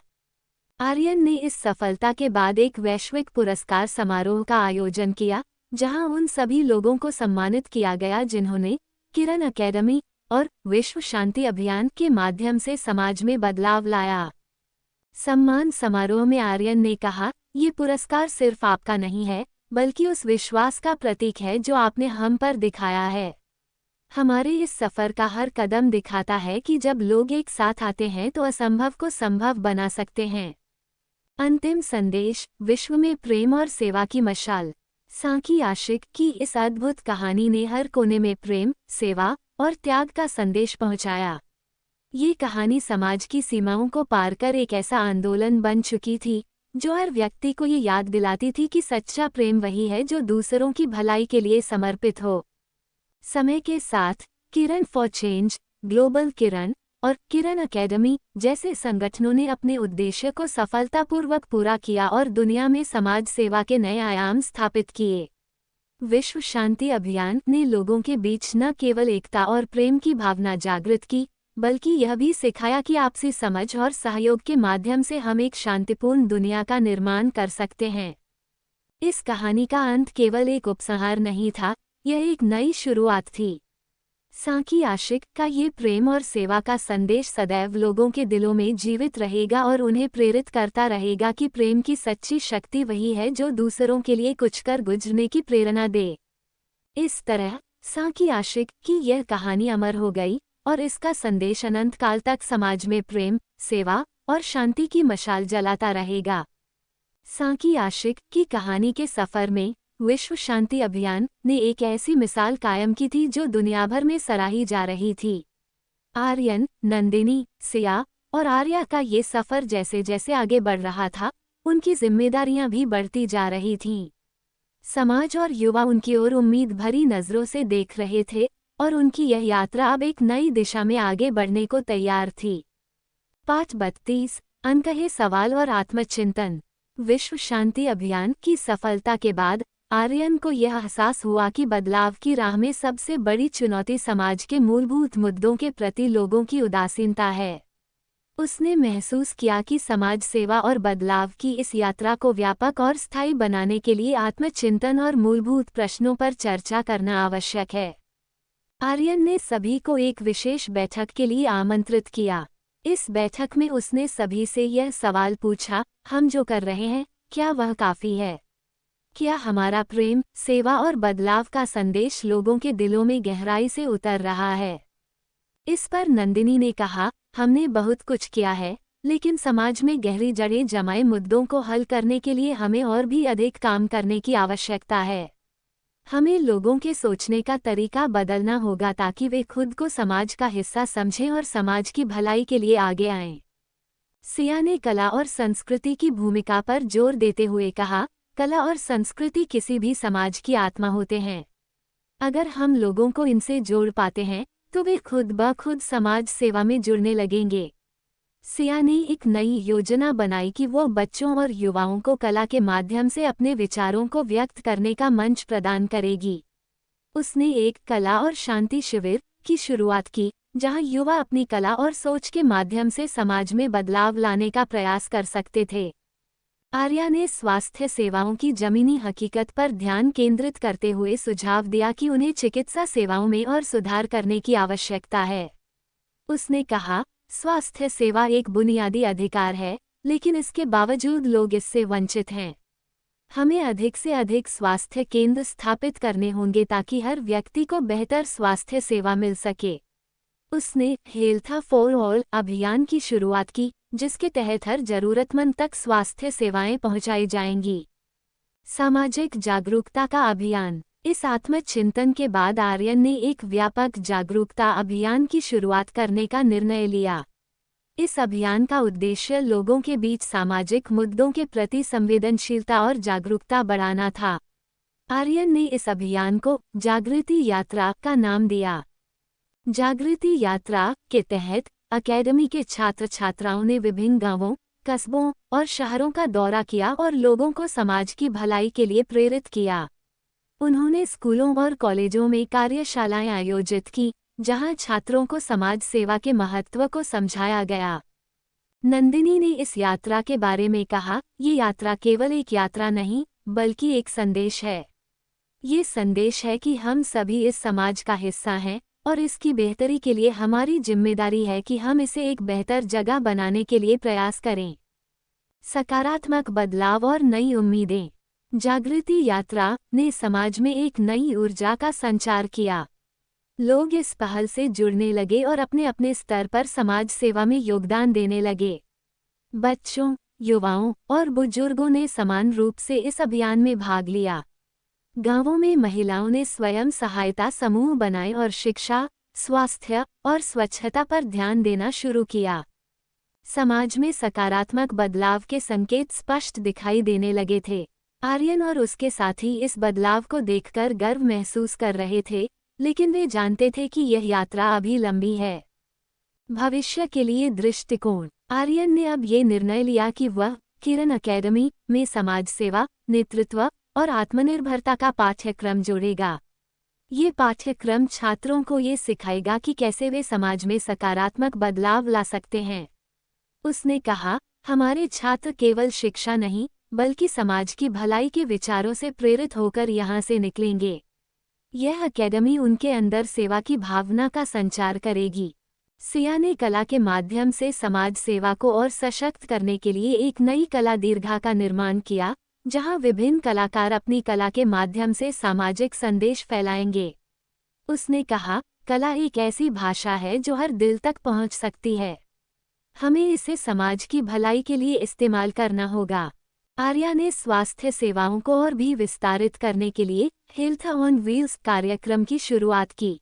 आर्यन ने इस सफलता के बाद एक वैश्विक पुरस्कार समारोह का आयोजन किया, जहां उन सभी लोगों को सम्मानित किया गया जिन्होंने किरण अकेडमी और विश्व शांति अभियान के माध्यम से समाज में बदलाव लाया। सम्मान समारोह में आर्यन ने कहा, ये पुरस्कार सिर्फ आपका नहीं है, बल्कि उस विश्वास का प्रतीक है जो आपने हम पर दिखाया है। हमारे इस सफ़र का हर कदम दिखाता है कि जब लोग एक साथ आते हैं तो असंभव को संभव बना सकते हैं। अंतिम संदेश, विश्व में प्रेम और सेवा की मशाल। साकी आशिक की इस अद्भुत कहानी ने हर कोने में प्रेम, सेवा और त्याग का संदेश पहुंचाया। ये कहानी समाज की सीमाओं को पार कर एक ऐसा आंदोलन बन चुकी थी जो हर व्यक्ति को ये याद दिलाती थी कि सच्चा प्रेम वही है जो दूसरों की भलाई के लिए समर्पित हो। समय के साथ किरण फॉर चेंज, ग्लोबल किरण और किरण अकेडमी जैसे संगठनों ने अपने उद्देश्य को सफलतापूर्वक पूरा किया और दुनिया में समाज सेवा के नए आयाम स्थापित किए। विश्व शांति अभियान ने लोगों के बीच न केवल एकता और प्रेम की भावना जागृत की, बल्कि यह भी सिखाया कि आपसी समझ और सहयोग के माध्यम से हम एक शांतिपूर्ण दुनिया का निर्माण कर सकते हैं। इस कहानी का अंत केवल एक उपसंहार नहीं था, यह एक नई शुरुआत थी। साकी आशिक का ये प्रेम और सेवा का संदेश सदैव लोगों के दिलों में जीवित रहेगा और उन्हें प्रेरित करता रहेगा कि प्रेम की सच्ची शक्ति वही है जो दूसरों के लिए कुछ कर गुजरने की प्रेरणा दे। इस तरह साकी आशिक की यह कहानी अमर हो गई और इसका संदेश अनंत काल तक समाज में प्रेम, सेवा और शांति की मशाल जलाता रहेगा। साकी आशिक की कहानी के सफर में विश्व शांति अभियान ने एक ऐसी मिसाल कायम की थी जो दुनिया भर में सराही जा रही थी। आर्यन, नंदिनी, सिया और आर्या का ये सफर जैसे जैसे आगे बढ़ रहा था, उनकी जिम्मेदारियां भी बढ़ती जा रही थीं। समाज और युवा उनकी ओर उम्मीद भरी नजरों से देख रहे थे और उनकी यह यात्रा अब एक नई दिशा में आगे बढ़ने को तैयार थी। पाठ 32, अनकहे सवाल और आत्मचिंतन। विश्व शांति अभियान की सफलता के बाद आर्यन को यह एहसास हुआ कि बदलाव की राह में सबसे बड़ी चुनौती समाज के मूलभूत मुद्दों के प्रति लोगों की उदासीनता है। उसने महसूस किया कि समाज सेवा और बदलाव की इस यात्रा को व्यापक और स्थायी बनाने के लिए आत्मचिंतन और मूलभूत प्रश्नों पर चर्चा करना आवश्यक है। आर्यन ने सभी को एक विशेष बैठक के लिए आमंत्रित किया। इस बैठक में उसने सभी से यह सवाल पूछा, हम जो कर रहे हैं, क्या वह काफी है? क्या हमारा प्रेम, सेवा और बदलाव का संदेश लोगों के दिलों में गहराई से उतर रहा है? इस पर नंदिनी ने कहा, हमने बहुत कुछ किया है, लेकिन समाज में गहरी जड़ें जमाए मुद्दों को हल करने के लिए हमें और भी अधिक काम करने की आवश्यकता है। हमें लोगों के सोचने का तरीका बदलना होगा ताकि वे खुद को समाज का हिस्सा समझें और समाज की भलाई के लिए आगे आएं। सिया ने कला और संस्कृति की भूमिका पर जोर देते हुए कहा, कला और संस्कृति किसी भी समाज की आत्मा होते हैं। अगर हम लोगों को इनसे जोड़ पाते हैं तो वे खुद ब खुद समाज सेवा में जुड़ने लगेंगे। सिया ने एक नई योजना बनाई कि वो बच्चों और युवाओं को कला के माध्यम से अपने विचारों को व्यक्त करने का मंच प्रदान करेगी। उसने एक कला और शांति शिविर की शुरुआत की, जहां युवा अपनी कला और सोच के माध्यम से समाज में बदलाव लाने का प्रयास कर सकते थे। आर्या ने स्वास्थ्य सेवाओं की जमीनी हकीकत पर ध्यान केंद्रित करते हुए सुझाव दिया कि उन्हें चिकित्सा सेवाओं में और सुधार करने की आवश्यकता है। उसने कहा, स्वास्थ्य सेवा एक बुनियादी अधिकार है, लेकिन इसके बावजूद लोग इससे वंचित हैं। हमें अधिक से अधिक स्वास्थ्य केंद्र स्थापित करने होंगे ताकि हर व्यक्ति को बेहतर स्वास्थ्य सेवा मिल सके। उसने हेल्थ फॉर ऑल अभियान की शुरुआत की, जिसके तहत हर जरूरतमंद तक स्वास्थ्य सेवाएं पहुंचाई जाएंगी। सामाजिक जागरूकता का अभियान। इस आत्मचिंतन के बाद आर्यन ने एक व्यापक जागरूकता अभियान की शुरुआत करने का निर्णय लिया। इस अभियान का उद्देश्य लोगों के बीच सामाजिक मुद्दों के प्रति संवेदनशीलता और जागरूकता बढ़ाना था। आर्यन ने इस अभियान को जागृति यात्रा का नाम दिया। जागृति यात्रा के तहत अकेडमी के छात्र छात्राओं ने विभिन्न गांवों, कस्बों और शहरों का दौरा किया और लोगों को समाज की भलाई के लिए प्रेरित किया। उन्होंने स्कूलों और कॉलेजों में कार्यशालाएं आयोजित की, जहां छात्रों को समाज सेवा के महत्व को समझाया गया। नंदिनी ने इस यात्रा के बारे में कहा, ये यात्रा केवल एक यात्रा नहीं, बल्कि एक संदेश है। ये संदेश है कि हम सभी इस समाज का हिस्सा हैं और इसकी बेहतरी के लिए हमारी जिम्मेदारी है कि हम इसे एक बेहतर जगह बनाने के लिए प्रयास करें। सकारात्मक बदलाव और नई उम्मीदें। जागृति यात्रा ने समाज में एक नई ऊर्जा का संचार किया। लोग इस पहल से जुड़ने लगे और अपने अपने स्तर पर समाज सेवा में योगदान देने लगे। बच्चों, युवाओं और बुजुर्गों ने समान रूप से इस अभियान में भाग लिया। गांवों में महिलाओं ने स्वयं सहायता समूह बनाए और शिक्षा, स्वास्थ्य और स्वच्छता पर ध्यान देना शुरू किया। समाज में सकारात्मक बदलाव के संकेत स्पष्ट दिखाई देने लगे थे। आर्यन और उसके साथी इस बदलाव को देखकर गर्व महसूस कर रहे थे, लेकिन वे जानते थे कि यह यात्रा अभी लंबी है। भविष्य के लिए दृष्टिकोण। आर्यन ने अब ये निर्णय लिया कि वह किरण अकेडमी में समाज सेवा, नेतृत्व और आत्मनिर्भरता का पाठ्यक्रम जोड़ेगा। ये पाठ्यक्रम छात्रों को ये सिखाएगा कि कैसे वे समाज में सकारात्मक बदलाव ला सकते हैं। उसने कहा, हमारे छात्र केवल शिक्षा नहीं, बल्कि समाज की भलाई के विचारों से प्रेरित होकर यहाँ से निकलेंगे। यह अकेडमी उनके अंदर सेवा की भावना का संचार करेगी। सिया ने कला के माध्यम से समाज सेवा को और सशक्त करने के लिए एक नई कला दीर्घा का निर्माण किया, जहां विभिन्न कलाकार अपनी कला के माध्यम से सामाजिक संदेश फैलाएंगे। उसने कहा, कला एक ऐसी भाषा है जो हर दिल तक पहुंच सकती है। हमें इसे समाज की भलाई के लिए इस्तेमाल करना होगा। आर्या ने स्वास्थ्य सेवाओं को और भी विस्तारित करने के लिए हेल्थ ऑन व्हील्स कार्यक्रम की शुरुआत की।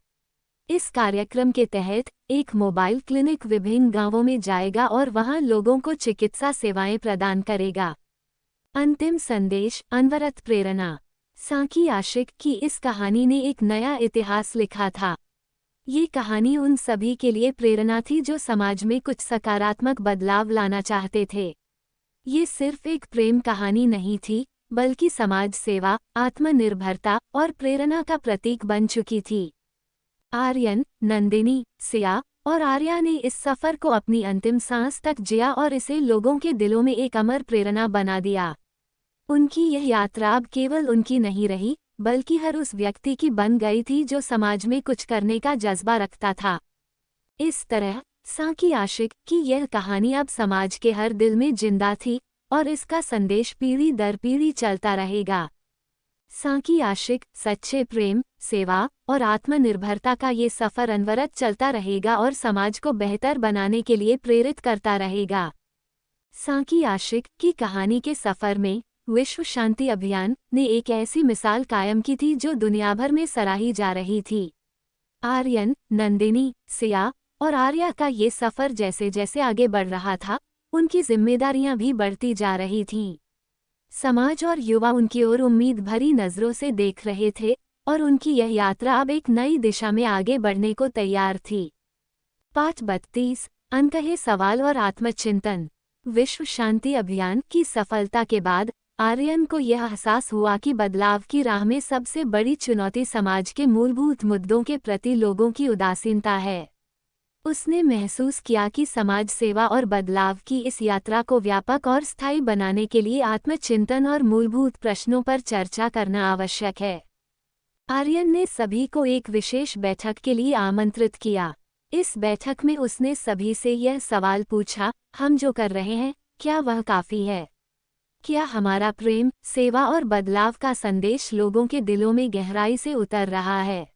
इस कार्यक्रम के तहत एक मोबाइल क्लिनिक विभिन्न गांवों में जाएगा और वहां लोगों को चिकित्सा सेवाएं प्रदान करेगा। अंतिम संदेश, अनवरत प्रेरणा। साकी आशिक की इस कहानी ने एक नया इतिहास लिखा था। ये कहानी उन सभी के लिए प्रेरणा थी जो समाज में कुछ सकारात्मक बदलाव लाना चाहते थे। ये सिर्फ एक प्रेम कहानी नहीं थी, बल्कि समाज सेवा, आत्मनिर्भरता और प्रेरणा का प्रतीक बन चुकी थी। आर्यन, नंदिनी, सिया और आर्या ने इस सफर को अपनी अंतिम सांस तक जिया और इसे लोगों के दिलों में एक अमर प्रेरणा बना दिया। उनकी यह यात्रा अब केवल उनकी नहीं रही, बल्कि हर उस व्यक्ति की बन गई थी जो समाज में कुछ करने का जज्बा रखता था। इस तरह साकी आशिक की यह कहानी अब समाज के हर दिल में जिंदा थी और इसका संदेश पीढ़ी दर पीढ़ी चलता रहेगा। साकी आशिक सच्चे प्रेम, सेवा और आत्मनिर्भरता का ये सफर अनवरत चलता रहेगा और समाज को बेहतर बनाने के लिए प्रेरित करता रहेगा। साकी आशिक की कहानी के सफर में विश्व शांति अभियान ने एक ऐसी मिसाल कायम की थी जो दुनिया भर में सराही जा रही थी। आर्यन, नंदिनी, सिया और आर्या का ये सफर जैसे जैसे आगे बढ़ रहा था, उनकी जिम्मेदारियां भी बढ़ती जा रही थीं। समाज और युवा उनकी ओर उम्मीद भरी नजरों से देख रहे थे और उनकी यह यात्रा अब एक नई दिशा में आगे बढ़ने को तैयार थी। पाठ 32, अनकहे सवाल और आत्मचिंतन। विश्व शांति अभियान की सफलता के बाद आर्यन को यह एहसास हुआ कि बदलाव की राह में सबसे बड़ी चुनौती समाज के मूलभूत मुद्दों के प्रति लोगों की उदासीनता है। उसने महसूस किया कि समाज सेवा और बदलाव की इस यात्रा को व्यापक और स्थायी बनाने के लिए आत्मचिंतन और मूलभूत प्रश्नों पर चर्चा करना आवश्यक है। आर्यन ने सभी को एक विशेष बैठक के लिए आमंत्रित किया। इस बैठक में उसने सभी से यह सवाल पूछा, हम जो कर रहे हैं, क्या वह काफ़ी है? क्या हमारा प्रेम, सेवा और बदलाव का संदेश लोगों के दिलों में गहराई से उतर रहा है?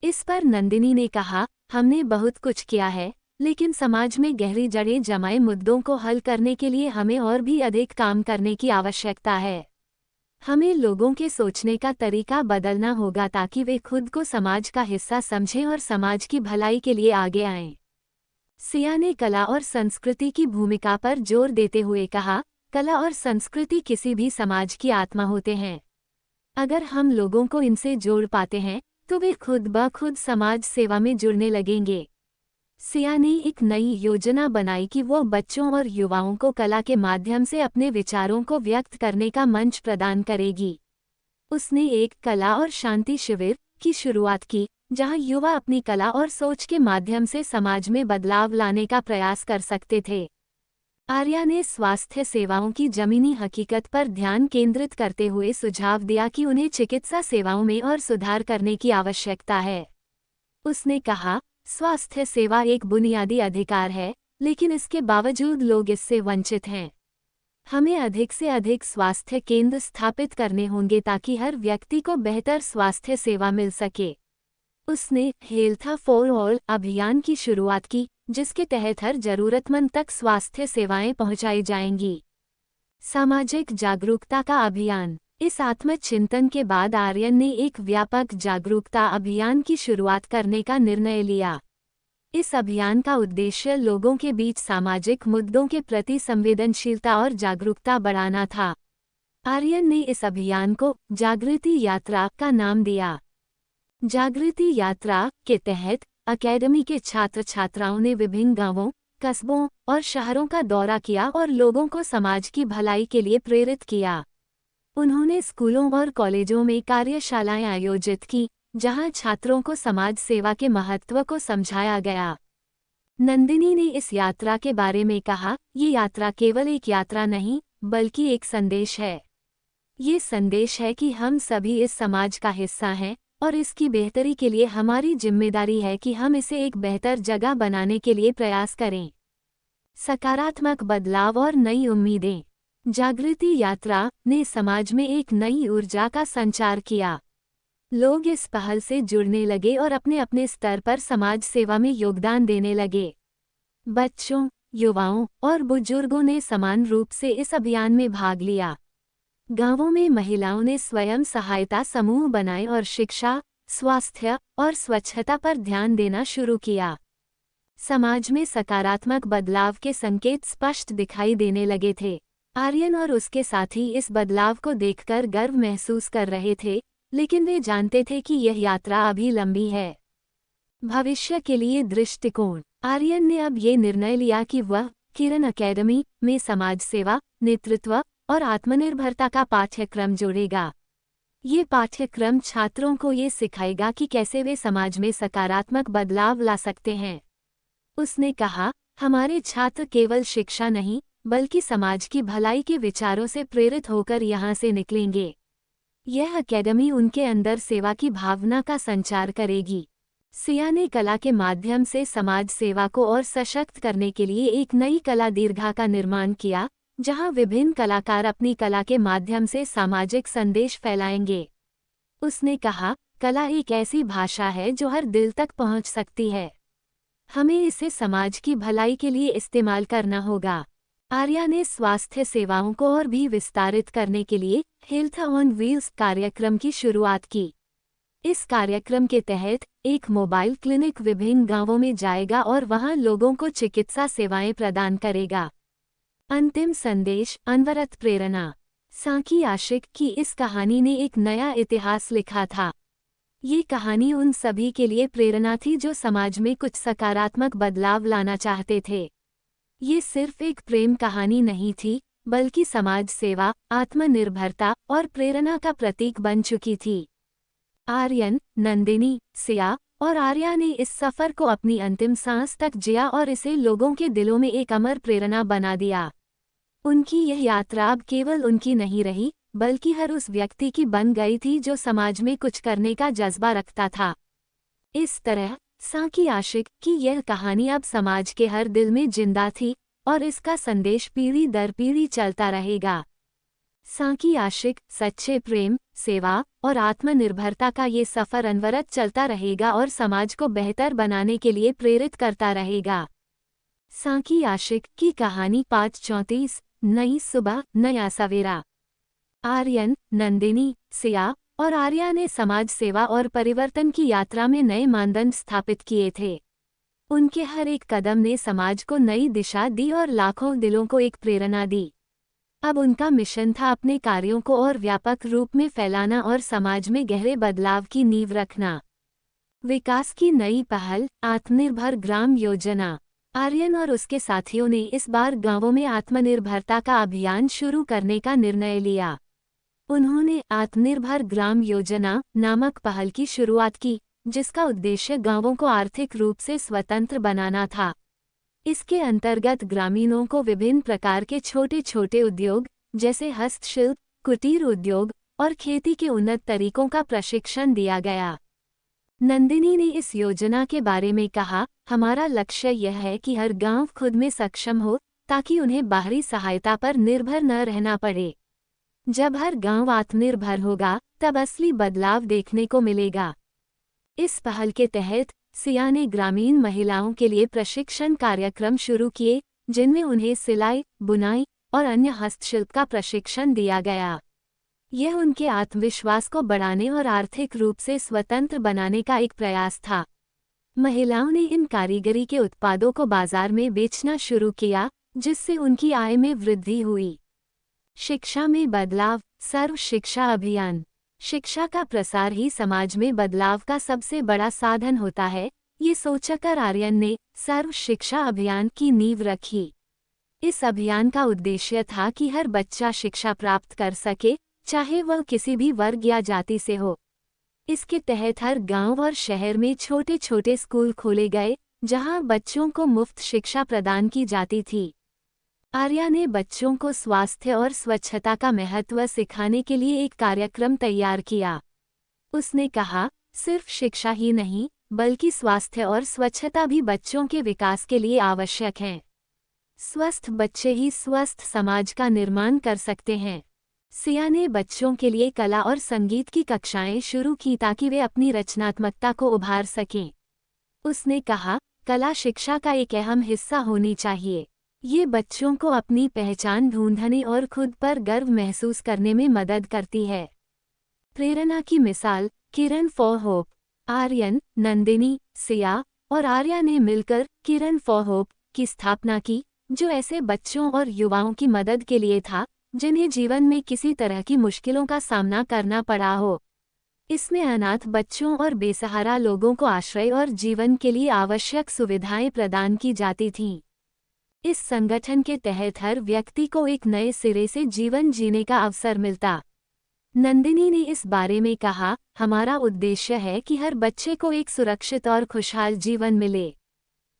इस पर नंदिनी ने कहा, हमने बहुत कुछ किया है, लेकिन समाज में गहरी जड़ें जमाए मुद्दों को हल करने के लिए हमें और भी अधिक काम करने की आवश्यकता है। हमें लोगों के सोचने का तरीका बदलना होगा ताकि वे खुद को समाज का हिस्सा समझें और समाज की भलाई के लिए आगे आएं। सिया ने कला और संस्कृति की भूमिका पर जोर देते हुए कहा, कला और संस्कृति किसी भी समाज की आत्मा होते हैं। अगर हम लोगों को इनसे जोड़ पाते हैं तो वे खुद ब खुद समाज सेवा में जुड़ने लगेंगे। सिया ने एक नई योजना बनाई कि वो बच्चों और युवाओं को कला के माध्यम से अपने विचारों को व्यक्त करने का मंच प्रदान करेगी। उसने एक कला और शांति शिविर की शुरुआत की, जहां युवा अपनी कला और सोच के माध्यम से समाज में बदलाव लाने का प्रयास कर सकते थे। आर्या ने स्वास्थ्य सेवाओं की जमीनी हकीकत पर ध्यान केंद्रित करते हुए सुझाव दिया कि उन्हें चिकित्सा सेवाओं में और सुधार करने की आवश्यकता है। उसने कहा, स्वास्थ्य सेवा एक बुनियादी अधिकार है, लेकिन इसके बावजूद लोग इससे वंचित हैं। हमें अधिक से अधिक स्वास्थ्य केंद्र स्थापित करने होंगे ताकि हर व्यक्ति को बेहतर स्वास्थ्य सेवा मिल सके। उसने हेल्थ फॉर ऑल अभियान की शुरुआत की, जिसके तहत हर जरूरतमंद तक स्वास्थ्य सेवाएं पहुंचाई जाएंगी। सामाजिक जागरूकता का अभियान। इस आत्मचिंतन के बाद आर्यन ने एक व्यापक जागरूकता अभियान की शुरुआत करने का निर्णय लिया। इस अभियान का उद्देश्य लोगों के बीच सामाजिक मुद्दों के प्रति संवेदनशीलता और जागरूकता बढ़ाना था। आर्यन ने इस अभियान को जागृति यात्रा का नाम दिया। जागृति यात्रा के तहत अकेडमी के छात्र छात्राओं ने विभिन्न गांवों, कस्बों और शहरों का दौरा किया और लोगों को समाज की भलाई के लिए प्रेरित किया। उन्होंने स्कूलों और कॉलेजों में कार्यशालाएं आयोजित की, जहां छात्रों को समाज सेवा के महत्व को समझाया गया। नंदिनी ने इस यात्रा के बारे में कहा, ये यात्रा केवल एक यात्रा नहीं, बल्कि एक संदेश है। ये संदेश है कि हम सभी इस समाज का हिस्सा हैं और इसकी बेहतरी के लिए हमारी जिम्मेदारी है कि हम इसे एक बेहतर जगह बनाने के लिए प्रयास करें। सकारात्मक बदलाव और नई उम्मीदें। जागृति यात्रा ने समाज में एक नई ऊर्जा का संचार किया। लोग इस पहल से जुड़ने लगे और अपने अपने स्तर पर समाज सेवा में योगदान देने लगे। बच्चों, युवाओं और बुजुर्गों ने समान रूप से इस अभियान में भाग लिया। गांवों में महिलाओं ने स्वयं सहायता समूह बनाए और शिक्षा, स्वास्थ्य और स्वच्छता पर ध्यान देना शुरू किया। समाज में सकारात्मक बदलाव के संकेत स्पष्ट दिखाई देने लगे थे। आर्यन और उसके साथी इस बदलाव को देखकर गर्व महसूस कर रहे थे, लेकिन वे जानते थे कि यह यात्रा अभी लंबी है। भविष्य के लिए दृष्टिकोण। आर्यन ने अब ये निर्णय लिया कि वह किरण अकेडमी में समाज सेवा, नेतृत्व और आत्मनिर्भरता का पाठ्यक्रम जोड़ेगा। ये पाठ्यक्रम छात्रों को ये सिखाएगा कि कैसे वे समाज में सकारात्मक बदलाव ला सकते हैं। उसने कहा, हमारे छात्र केवल शिक्षा नहीं, बल्कि समाज की भलाई के विचारों से प्रेरित होकर यहाँ से निकलेंगे। यह अकेडमी उनके अंदर सेवा की भावना का संचार करेगी। सिया ने कला के माध्यम से समाज सेवा को और सशक्त करने के लिए एक नई कला दीर्घा का निर्माण किया, जहां विभिन्न कलाकार अपनी कला के माध्यम से सामाजिक संदेश फैलाएंगे। उसने कहा, कला एक ऐसी भाषा है जो हर दिल तक पहुंच सकती है। हमें इसे समाज की भलाई के लिए इस्तेमाल करना होगा। आर्या ने स्वास्थ्य सेवाओं को और भी विस्तारित करने के लिए हेल्थ ऑन व्हील्स कार्यक्रम की शुरुआत की। इस कार्यक्रम के तहत एक मोबाइल क्लिनिक विभिन्न गांवों में जाएगा और वहां लोगों को चिकित्सा सेवाएं प्रदान करेगा। अंतिम संदेश, अनवरत प्रेरणा। साकी आशिक की इस कहानी ने एक नया इतिहास लिखा था। ये कहानी उन सभी के लिए प्रेरणा थी जो समाज में कुछ सकारात्मक बदलाव लाना चाहते थे। ये सिर्फ एक प्रेम कहानी नहीं थी, बल्कि समाज सेवा, आत्मनिर्भरता और प्रेरणा का प्रतीक बन चुकी थी। आर्यन, नंदिनी, सिया और आर्या ने इस सफर को अपनी अंतिम सांस तक जिया और इसे लोगों के दिलों में एक अमर प्रेरणा बना दिया। उनकी यह यात्रा अब केवल उनकी नहीं रही, बल्कि हर उस व्यक्ति की बन गई थी जो समाज में कुछ करने का जज्बा रखता था। इस तरह साकी आशिक की यह कहानी अब समाज के हर दिल में जिंदा थी और इसका संदेश पीढ़ी दर पीढ़ी चलता रहेगा। साकी आशिक, सच्चे प्रेम, सेवा और आत्मनिर्भरता का ये सफर अनवरत चलता रहेगा और समाज को बेहतर बनाने के लिए प्रेरित करता रहेगा। साकी आशिक की कहानी 5:34। नई सुबह, नया सवेरा। आर्यन, नंदिनी, सिया और आर्या ने समाज सेवा और परिवर्तन की यात्रा में नए मानदंड स्थापित किए थे। उनके हर एक कदम ने समाज को नई दिशा दी और लाखों दिलों को एक प्रेरणा दी। अब उनका मिशन था अपने कार्यों को और व्यापक रूप में फैलाना और समाज में गहरे बदलाव की नींव रखना। विकास की नई पहल, आत्मनिर्भर ग्राम योजना। आर्यन और उसके साथियों ने इस बार गांवों में आत्मनिर्भरता का अभियान शुरू करने का निर्णय लिया। उन्होंने आत्मनिर्भर ग्राम योजना नामक पहल की शुरुआत की, जिसका उद्देश्य गांवों को आर्थिक रूप से स्वतंत्र बनाना था। इसके अंतर्गत ग्रामीणों को विभिन्न प्रकार के छोटे छोटे उद्योग जैसे हस्तशिल्प, कुटीर उद्योग और खेती के उन्नत तरीकों का प्रशिक्षण दिया गया। नंदिनी ने इस योजना के बारे में कहा, हमारा लक्ष्य यह है कि हर गांव खुद में सक्षम हो ताकि उन्हें बाहरी सहायता पर निर्भर न रहना पड़े। जब हर गांव आत्मनिर्भर होगा, तब असली बदलाव देखने को मिलेगा। इस पहल के तहत सिया ने ग्रामीण महिलाओं के लिए प्रशिक्षण कार्यक्रम शुरू किए, जिनमें उन्हें सिलाई, बुनाई और अन्य हस्तशिल्प का प्रशिक्षण दिया गया। यह उनके आत्मविश्वास को बढ़ाने और आर्थिक रूप से स्वतंत्र बनाने का एक प्रयास था। महिलाओं ने इन कारीगरी के उत्पादों को बाजार में बेचना शुरू किया, जिससे उनकी आय में वृद्धि हुई। शिक्षा में बदलाव, सर्व शिक्षा अभियान। शिक्षा का प्रसार ही समाज में बदलाव का सबसे बड़ा साधन होता है, ये सोचकर आर्यन ने सर्व शिक्षा अभियान की नींव रखी। इस अभियान का उद्देश्य था कि हर बच्चा शिक्षा प्राप्त कर सके, चाहे वह किसी भी वर्ग या जाति से हो। इसके तहत हर गांव और शहर में छोटे छोटे स्कूल खोले गए, जहां बच्चों को मुफ्त शिक्षा प्रदान की जाती थी। आर्या ने बच्चों को स्वास्थ्य और स्वच्छता का महत्व सिखाने के लिए एक कार्यक्रम तैयार किया। उसने कहा, सिर्फ शिक्षा ही नहीं, बल्कि स्वास्थ्य और स्वच्छता भी बच्चों के विकास के लिए आवश्यक हैं। स्वस्थ बच्चे ही स्वस्थ समाज का निर्माण कर सकते हैं। सिया ने बच्चों के लिए कला और संगीत की कक्षाएं शुरू की ताकि वे अपनी रचनात्मकता को उभार सकें। उसने कहा, कला शिक्षा का एक अहम हिस्सा होनी चाहिए। ये बच्चों को अपनी पहचान ढूंढने और खुद पर गर्व महसूस करने में मदद करती है। प्रेरणा की मिसाल किरण फॉर होप। आर्यन, नंदिनी, सिया और आर्या ने मिलकर किरण फॉर होप की स्थापना की, जो ऐसे बच्चों और युवाओं की मदद के लिए था जिन्हें जीवन में किसी तरह की मुश्किलों का सामना करना पड़ा हो। इसमें अनाथ बच्चों और बेसहारा लोगों को आश्रय और जीवन के लिए आवश्यक सुविधाएं प्रदान की जाती थीं। इस संगठन के तहत हर व्यक्ति को एक नए सिरे से जीवन जीने का अवसर मिलता। नंदिनी ने इस बारे में कहा, हमारा उद्देश्य है कि हर बच्चे को एक सुरक्षित और खुशहाल जीवन मिले।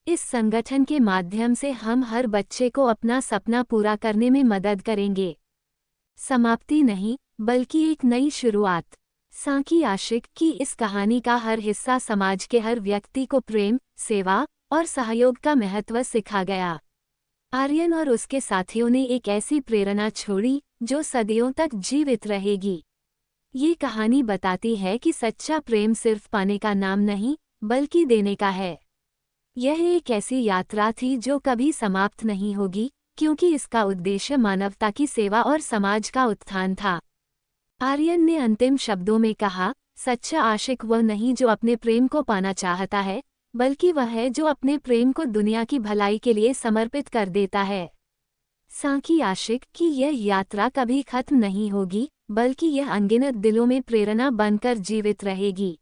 इस संगठन के माध्यम से हम हर बच्चे को अपना सपना पूरा करने में मदद करेंगे। समाप्ति नहीं, बल्कि एक नई शुरुआत। सांकी आशिक की इस कहानी का हर हिस्सा समाज के हर व्यक्ति को प्रेम, सेवा और सहयोग का महत्व सिखा गया। आर्यन और उसके साथियों ने एक ऐसी प्रेरणा छोड़ी जो सदियों तक जीवित रहेगी। ये कहानी बताती है कि सच्चा प्रेम सिर्फ पाने का नाम नहीं, बल्कि देने का है। यह एक ऐसी यात्रा थी जो कभी समाप्त नहीं होगी, क्योंकि इसका उद्देश्य मानवता की सेवा और समाज का उत्थान था। आर्यन ने अंतिम शब्दों में कहा, सच्चा आशिक वह नहीं जो अपने प्रेम को पाना चाहता है, बल्कि वह है जो अपने प्रेम को दुनिया की भलाई के लिए समर्पित कर देता है। सांकी आशिक की यह यात्रा कभी खत्म नहीं होगी, बल्कि यह अनगिनत दिलों में प्रेरणा बनकर जीवित रहेगी।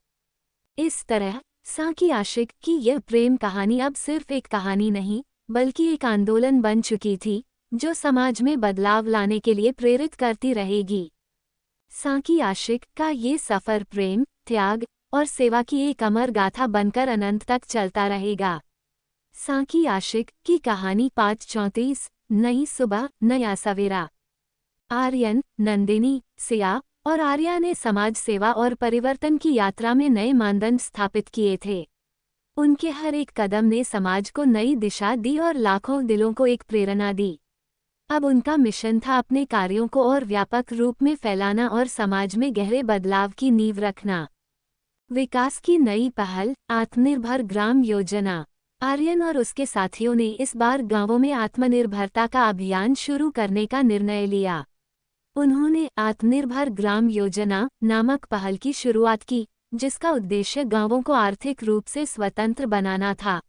इस तरह सांकी आशिक की यह प्रेम कहानी अब सिर्फ एक कहानी नहीं, बल्कि एक आंदोलन बन चुकी थी, जो समाज में बदलाव लाने के लिए प्रेरित करती रहेगी। सांकी आशिक का ये सफ़र प्रेम, त्याग और सेवा की एक अमर गाथा बनकर अनंत तक चलता रहेगा। सांकी आशिक की कहानी 5:34 नई सुबह, नया सवेरा। आर्यन, नंदिनी, सिया और आर्या ने समाज सेवा और परिवर्तन की यात्रा में नए मानदंड स्थापित किए थे। उनके हर एक कदम ने समाज को नई दिशा दी और लाखों दिलों को एक प्रेरणा दी। अब उनका मिशन था अपने कार्यों को और व्यापक रूप में फैलाना और समाज में गहरे बदलाव की नींव रखना। विकास की नई पहल, आत्मनिर्भर ग्राम योजना। आर्यन और उसके साथियों ने इस बार गांवों में आत्मनिर्भरता का अभियान शुरू करने का निर्णय लिया। उन्होंने आत्मनिर्भर ग्राम योजना नामक पहल की शुरुआत की, जिसका उद्देश्य गांवों को आर्थिक रूप से स्वतंत्र बनाना था।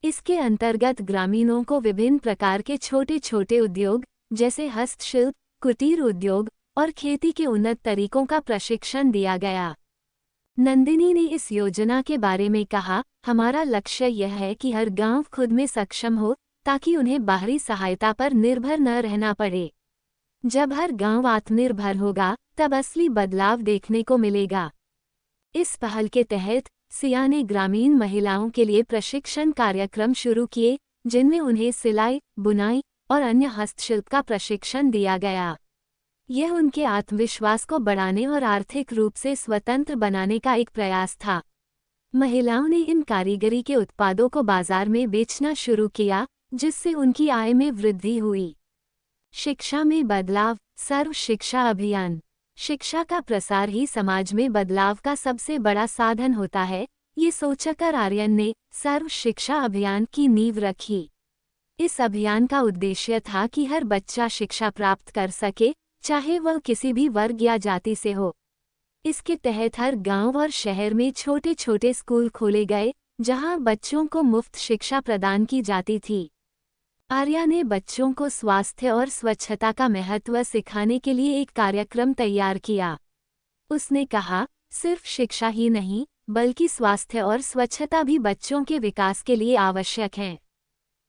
इसके अंतर्गत ग्रामीणों को विभिन्न प्रकार के छोटे छोटे उद्योग, जैसे हस्तशिल्प, कुटीर उद्योग और खेती के उन्नत तरीकों का प्रशिक्षण दिया गया। नंदिनी ने इस योजना के बारे में कहा, हमारा लक्ष्य यह है कि हर गांव खुद में सक्षम हो, ताकि उन्हें बाहरी सहायता पर निर्भर न रहना पड़े। जब हर गांव आत्मनिर्भर होगा, तब असली बदलाव देखने को मिलेगा। इस पहल के तहत सिया ने ग्रामीण महिलाओं के लिए प्रशिक्षण कार्यक्रम शुरू किए, जिनमें उन्हें सिलाई, बुनाई और अन्य हस्तशिल्प का प्रशिक्षण दिया गया। यह उनके आत्मविश्वास को बढ़ाने और आर्थिक रूप से स्वतंत्र बनाने का एक प्रयास था। महिलाओं ने इन कारीगरी के उत्पादों को बाजार में बेचना शुरू किया, जिससे उनकी आय में वृद्धि हुई। शिक्षा में बदलाव, सर्व शिक्षा अभियान। शिक्षा का प्रसार ही समाज में बदलाव का सबसे बड़ा साधन होता है, ये सोचकर आर्यन ने सर्व शिक्षा अभियान की नींव रखी। इस अभियान का उद्देश्य था कि हर बच्चा शिक्षा प्राप्त कर सके, चाहे वह किसी भी वर्ग या जाति से हो। इसके तहत हर गांव और शहर में छोटे छोटे स्कूल खोले गए, जहां बच्चों को मुफ्त शिक्षा प्रदान की जाती थी। आर्या ने बच्चों को स्वास्थ्य और स्वच्छता का महत्व सिखाने के लिए एक कार्यक्रम तैयार किया। उसने कहा, सिर्फ शिक्षा ही नहीं, बल्कि स्वास्थ्य और स्वच्छता भी बच्चों के विकास के लिए आवश्यक हैं।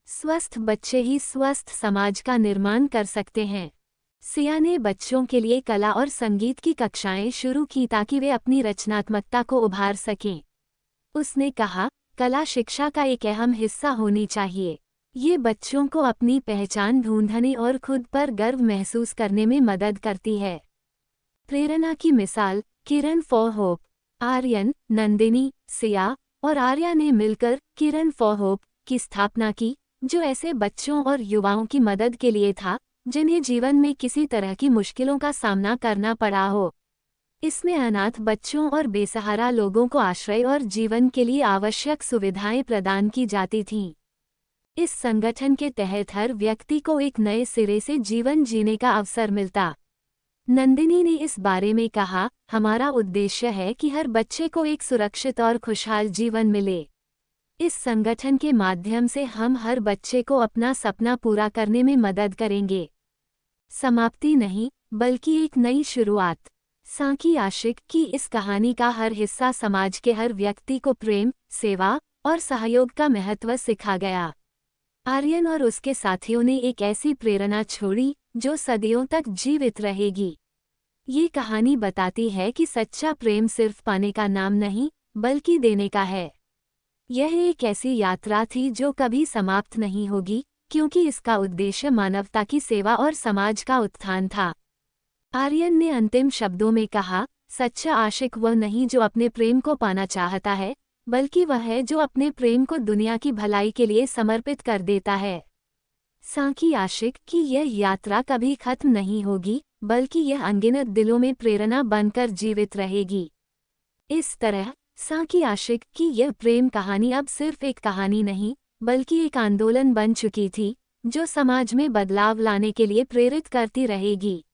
स्वस्थ बच्चे ही स्वस्थ समाज का निर्माण कर सकते हैं। सिया ने बच्चों के लिए कला और संगीत की कक्षाएं शुरू की ताकि वे अपनी रचनात्मकता को उभार सकें। उसने कहा, कला शिक्षा का एक अहम हिस्सा होनी चाहिए। ये बच्चों को अपनी पहचान ढूंढने और खुद पर गर्व महसूस करने में मदद करती है। प्रेरणा की मिसाल, किरण फॉर होप। आर्यन, नंदिनी, सिया और आर्या ने मिलकर किरण फॉर होप की स्थापना की, जो ऐसे बच्चों और युवाओं की मदद के लिए था जिन्हें जीवन में किसी तरह की मुश्किलों का सामना करना पड़ा हो। इसमें अनाथ बच्चों और बेसहारा लोगों को आश्रय और जीवन के लिए आवश्यक सुविधाएं प्रदान की जाती थीं। इस संगठन के तहत हर व्यक्ति को एक नए सिरे से जीवन जीने का अवसर मिलता। नंदिनी ने इस बारे में कहा, हमारा उद्देश्य है कि हर बच्चे को एक सुरक्षित और खुशहाल जीवन मिले। इस संगठन के माध्यम से हम हर बच्चे को अपना सपना पूरा करने में मदद करेंगे। समाप्ति नहीं, बल्कि एक नई शुरुआत। सांकी आशिक की इस कहानी का हर हिस्सा समाज के हर व्यक्ति को प्रेम, सेवा और सहयोग का महत्व सिखा गया। आर्यन और उसके साथियों ने एक ऐसी प्रेरणा छोड़ी जो सदियों तक जीवित रहेगी। ये कहानी बताती है कि सच्चा प्रेम सिर्फ पाने का नाम नहीं, बल्कि देने का है। यह एक ऐसी यात्रा थी जो कभी समाप्त नहीं होगी, क्योंकि इसका उद्देश्य मानवता की सेवा और समाज का उत्थान था। आर्यन ने अंतिम शब्दों में कहा, सच्चा आशिक वह नहीं जो अपने प्रेम को पाना चाहता है, बल्कि वह है जो अपने प्रेम को दुनिया की भलाई के लिए समर्पित कर देता है। सांकी आशिक की यह यात्रा कभी खत्म नहीं होगी, बल्कि यह अनगिनत दिलों में प्रेरणा बनकर जीवित रहेगी। इस तरह सांकी आशिक की यह प्रेम कहानी अब सिर्फ एक कहानी नहीं, बल्कि एक आंदोलन बन चुकी थी, जो समाज में बदलाव लाने के लिए प्रेरित करती रहेगी।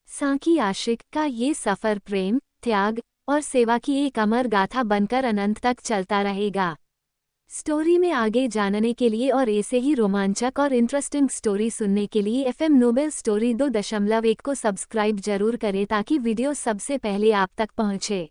सांकी आशिक का ये सफ़र प्रेम, त्याग और सेवा की एक अमर गाथा बनकर अनंत तक चलता रहेगा। स्टोरी में आगे जानने के लिए और ऐसे ही रोमांचक और इंटरेस्टिंग स्टोरी सुनने के लिए FM नोबेल स्टोरी 2.1 को सब्सक्राइब जरूर करें ताकि वीडियो सबसे पहले आप तक पहुंचे।